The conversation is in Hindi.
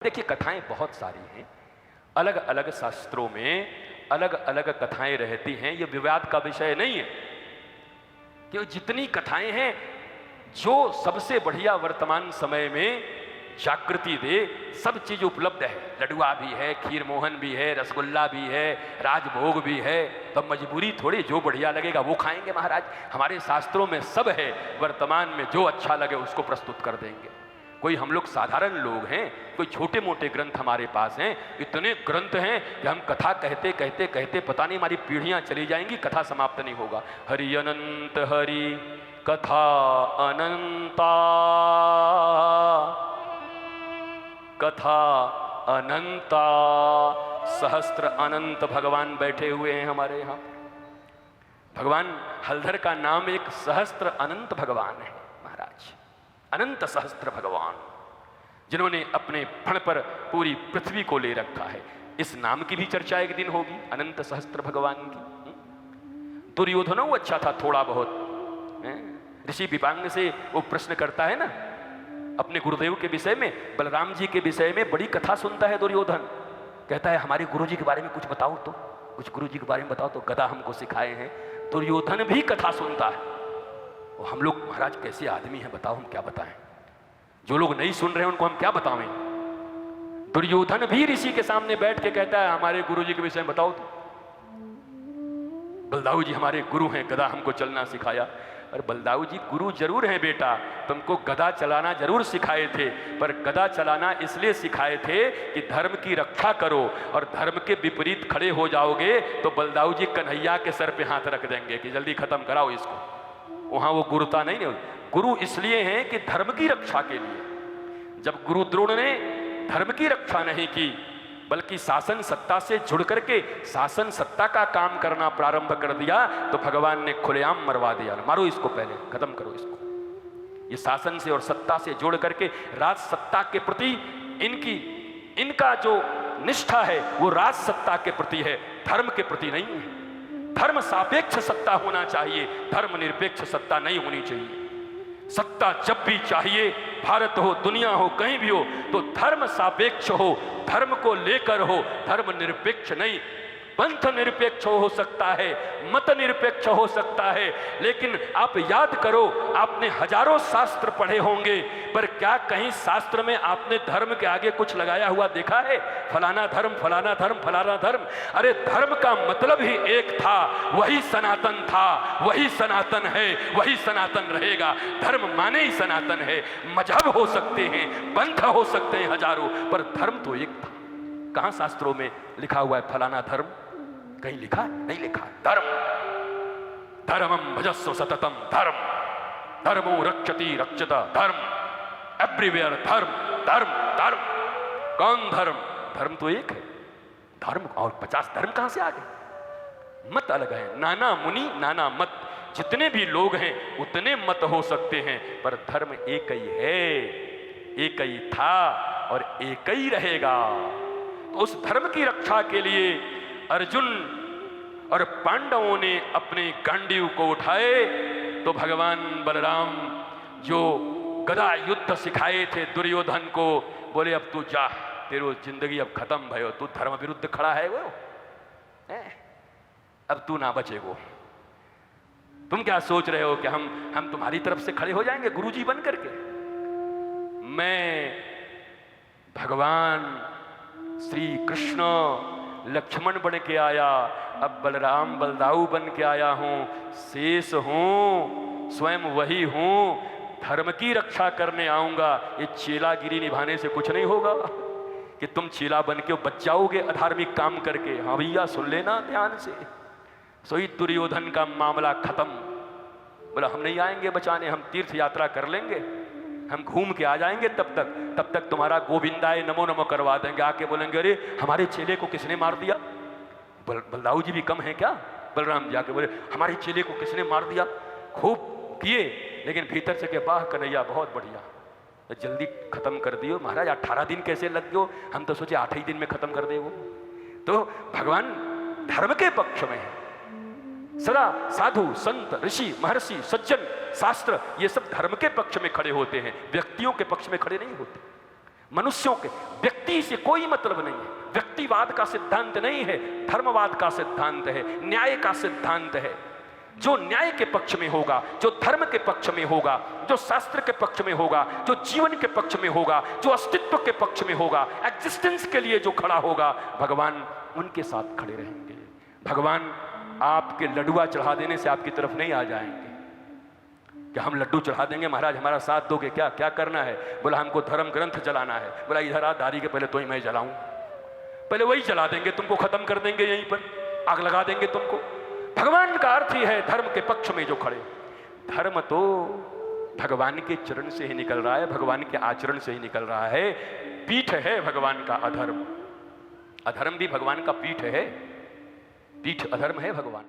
देखिए कथाएं बहुत सारी हैं, अलग अलग शास्त्रों में अलग अलग कथाएं रहती हैं। ये विवाद का विषय नहीं है कि जितनी कथाएं हैं, जो सबसे बढ़िया वर्तमान समय में जागृति दे, सब चीज उपलब्ध है। लडुआ भी है, खीर मोहन भी है, रसगुल्ला भी है, राजभोग भी है। तो मजबूरी थोड़ी, जो बढ़िया लगेगा वो खाएंगे महाराज। हमारे शास्त्रों में सब है, वर्तमान में जो अच्छा लगे उसको प्रस्तुत कर देंगे। कोई हम लोग साधारण लोग हैं, कोई छोटे मोटे ग्रंथ हमारे पास हैं। इतने ग्रंथ हैं कि हम कथा कहते कहते कहते पता नहीं हमारी पीढ़ियां चली जाएंगी, कथा समाप्त नहीं होगा। हरि अनंत हरि कथा अनंता, कथा अनंता। सहस्त्र अनंत भगवान बैठे हुए हैं हमारे यहाँ। भगवान हलधर का नाम एक सहस्त्र अनंत भगवान है महाराज। अनंत सहस्त्र भगवान, जिन्होंने अपने फण पर पूरी पृथ्वी को ले रखा है। इस नाम की भी चर्चा एक दिन होगी, अनंत सहस्त्र भगवान की। दुर्योधन वो अच्छा था थोड़ा बहुत। ऋषि विपांग से वो प्रश्न करता है ना अपने गुरुदेव के विषय में, बलराम जी के विषय में बड़ी कथा सुनता है दुर्योधन। कहता है हमारे गुरुजी के बारे में कुछ बताओ, तो कुछ गुरुजी के बारे में बताओ, तो गदा हमको सिखाए हैं। दुर्योधन भी कथा सुनता है। वो हम लोग महाराज कैसे आदमी हैं बताओ, हम क्या बताएं? जो लोग नहीं सुन रहे हैं उनको हम क्या बताएं? दुर्योधन भी ऋषि के सामने बैठ के कहता है हमारे गुरुजी के विषय में बताओ। तो बलदाऊ जी हमारे गुरु हैं, गदा हमको चलना सिखाया। और बलदाऊ जी गुरु जरूर हैं बेटा, तुमको गदा चलाना जरूर सिखाए थे, पर गदा चलाना इसलिए सिखाए थे कि धर्म की रक्षा करो, और धर्म के विपरीत खड़े हो जाओगे तो बलदाऊ जी कन्हैया के सर पे हाथ रख देंगे कि जल्दी खत्म कराओ इसको। वहां वो गुरुता नहीं है। गुरु इसलिए हैं कि धर्म की रक्षा के लिए। जब गुरु द्रोण ने धर्म की रक्षा नहीं की, बल्कि शासन सत्ता से जुड़ करके शासन सत्ता का काम करना प्रारंभ कर दिया, तो भगवान ने खुलेआम मरवा दिया। मारो इसको, पहले खत्म करो इसको। ये शासन से और सत्ता से जोड़ करके राज सत्ता के प्रति इनका जो निष्ठा है वो राज सत्ता के प्रति है, धर्म के प्रति नहीं है। धर्म सापेक्ष सत्ता होना चाहिए, धर्म निरपेक्ष सत्ता नहीं होनी चाहिए। सत्ता जब भी चाहिए, भारत हो दुनिया हो कहीं भी हो, तो धर्म सापेक्ष हो, धर्म को लेकर हो, धर्म निरपेक्ष नहीं। पंथ निरपेक्ष हो सकता है, मत निरपेक्ष हो सकता है, लेकिन आप याद करो आपने हजारों शास्त्र पढ़े होंगे, पर क्या कहीं शास्त्र में आपने धर्म के आगे कुछ लगाया हुआ देखा है? फलाना धर्म, फलाना धर्म, फलाना धर्म। अरे धर्म का मतलब ही एक था, वही सनातन था, वही सनातन है, वही सनातन रहेगा। धर्म माने ही सनातन है। मजहब हो सकते हैं, पंथ हो सकते हैं हजारों, पर धर्म तो एक था। कहां शास्त्रों में लिखा हुआ है फलाना धर्म? कहीं लिखा नहीं लिखा। धर्म, धर्मम भजस्व सततम, धर्म धर्मो रक्षति रक्षत, धर्म एवरीवेयर, धर्म धर्म धर्म। कौन धर्म? धर्म तो एक है। धर्म और 50 धर्म कहां से आ गए? मत अलग है, नाना मुनि नाना मत। जितने भी लोग हैं उतने मत हो सकते हैं, पर धर्म एक ही है, एक ही था और एक ही रहेगा। तो उस धर्म की रक्षा के लिए अर्जुन और पांडवों ने अपने गांडीव को उठाए, तो भगवान बलराम जो गदा युद्ध सिखाए थे दुर्योधन को, बोले अब तू जा, तेरी जिंदगी अब खत्म भयो, तू धर्म विरुद्ध खड़ा है वो, अब तू ना बचेगो। तुम क्या सोच रहे हो कि हम तुम्हारी तरफ से खड़े हो जाएंगे गुरुजी बन करके? मैं भगवान श्री कृष्ण लक्ष्मण बन के आया, अब बलराम बलदाऊ बन के आया हूं, शेष हूं, स्वयं वही हूं, धर्म की रक्षा करने आऊंगा। ये चेलागिरी निभाने से कुछ नहीं होगा कि तुम चेला बन के बच जाओगे अधार्मिक काम करके। हाँ भैया सुन लेना ध्यान से। सोई दुर्योधन का मामला खत्म। बोला हम नहीं आएंगे बचाने, हम तीर्थ यात्रा कर लेंगे, हम घूम के आ जाएंगे, तब तक तुम्हारा गोविंदाय नमो नमो करवा देंगे। आके बोलेंगे अरे हमारे चेले को किसने मार दिया? बलदाऊ जी भी कम है क्या? बलराम जी आके बोले हमारे चेले को किसने मार दिया? खूब किए, लेकिन भीतर से के वाह कन्हैया बहुत बढ़िया, तो जल्दी खत्म कर दियो। महाराज 18 दिन कैसे लग गयो? हम तो सोचे 8 ही दिन में खत्म कर दे वो। तो भगवान धर्म के पक्ष में है। सदा साधु संत ऋषि महर्षि सज्जन शास्त्र ये सब धर्म के पक्ष में खड़े होते हैं, व्यक्तियों के पक्ष में खड़े नहीं होते। मनुष्यों के, व्यक्ति से कोई मतलब नहीं है। व्यक्तिवाद का सिद्धांत नहीं है, धर्मवाद का सिद्धांत है, न्याय का सिद्धांत है। जो न्याय के पक्ष में होगा, जो धर्म के पक्ष में होगा, जो शास्त्र के पक्ष में होगा, जो जीवन के पक्ष में होगा, जो अस्तित्व के पक्ष में होगा, एग्जिस्टेंस के लिए जो खड़ा होगा, भगवान उनके साथ खड़े रहेंगे। भगवान आपके लड्डुआ चढ़ा देने से आपकी तरफ नहीं आ जाएंगे कि हम लड्डू चढ़ा देंगे महाराज हमारा साथ दोगे क्या, क्या करना है? बोला हमको धर्म ग्रंथ जलाना है। बोला इधर आ, दाढ़ी के पहले तो ही मैं जलाऊं, पहले वही जला देंगे, तुमको खत्म कर देंगे, यहीं पर आग लगा देंगे तुमको। भगवान का अर्थ ही है धर्म के पक्ष में जो खड़े। धर्म तो भगवान के चरण से ही निकल रहा है, भगवान के आचरण से ही निकल रहा है। पीठ है भगवान का अधर्म, अधर्म भी भगवान का पीठ है, पीठ अधर्म है भगवान।